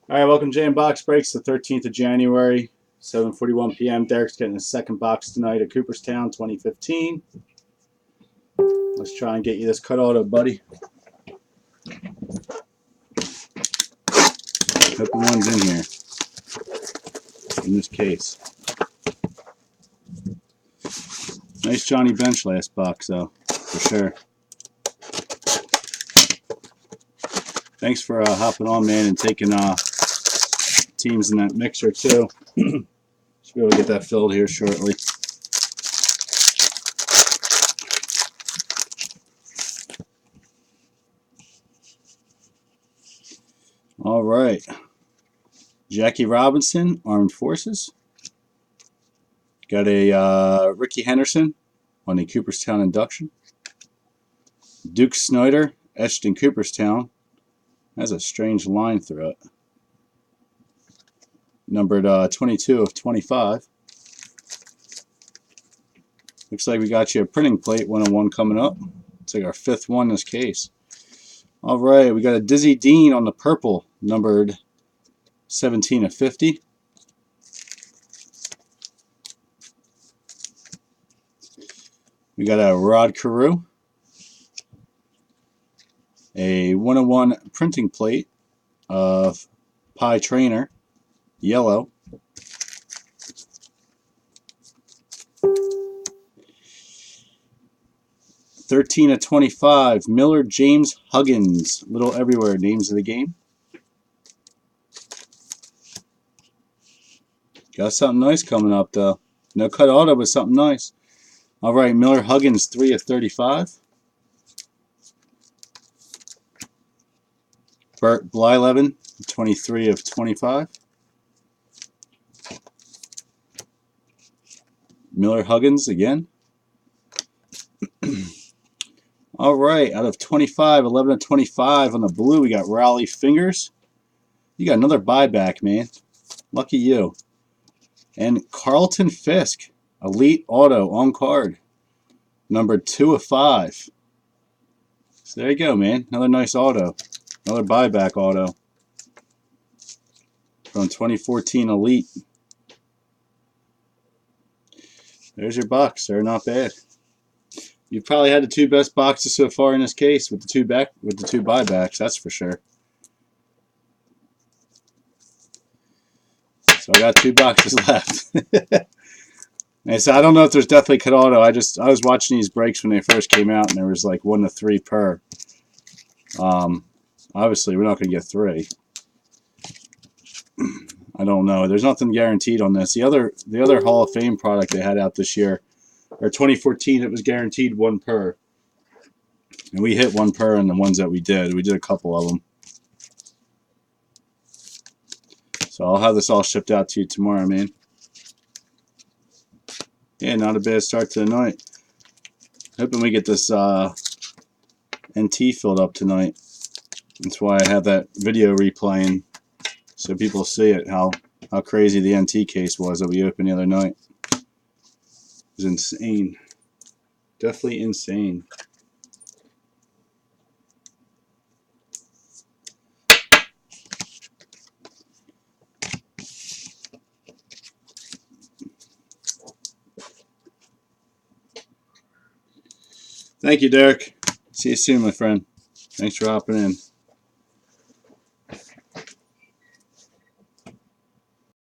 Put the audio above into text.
All right, welcome to Jam Box Breaks, the 13th of January, 7:41 p.m. Derek's getting his second box tonight at Cooperstown 2015. Let's try and get you this cut auto, buddy. Hope the one's in here, in this case. Nice Johnny Bench last box, though, for sure. Thanks for hopping on, man, and taking teams in that mixer, too. Should be able to get that filled here shortly. All right. Jackie Robinson, Armed Forces. Got a Ricky Henderson on the Cooperstown induction. Duke Snyder, etched in Cooperstown. Has a strange line through it. Numbered 22 of 25. Looks like we got you a printing plate, 101 coming up. It's like our fifth one in this case. All right, we got a Dizzy Dean on the purple, numbered 17 of 50. We got a Rod Carew, a 101 printing plate of Pie Trainer, yellow. '13 of 25, Miller James Huggins. Little everywhere names of the game. Got something nice coming up, though. No cut auto, but something nice. All right, Miller Huggins, 3 of 35. Bert Blyleven, 23 of 25. Miller Huggins again. All right, out of 25, 11 of 25 on the blue, we got Raleigh Fingers. You got another buyback, man. Lucky you. And Carlton Fisk, Elite Auto on card, numbered 2 of 5. So there you go, man. Another nice auto. Another buyback auto from 2014 Elite. There's your box, sir. Not bad. You've probably had the two best boxes so far in this case with the two buybacks. That's for sure. So I got 2 boxes left. And so I don't know if there's definitely cut auto. I was watching these breaks when they first came out, and there was like 1 to 3 per. Obviously, we're not going to get 3. I don't know. There's nothing guaranteed on this. The other Hall of Fame product they had out this year, or 2014, it was guaranteed 1 per. And we hit 1 per in the ones that we did. We did a couple of them. So I'll have this all shipped out to you tomorrow, man. Yeah, not a bad start to the night. Hoping we get this NT filled up tonight. That's why I have that video replaying, so people see it, how crazy the NT case was that we opened the other night. It was insane. Definitely insane. Thank you, Derek. See you soon, my friend. Thanks for hopping in.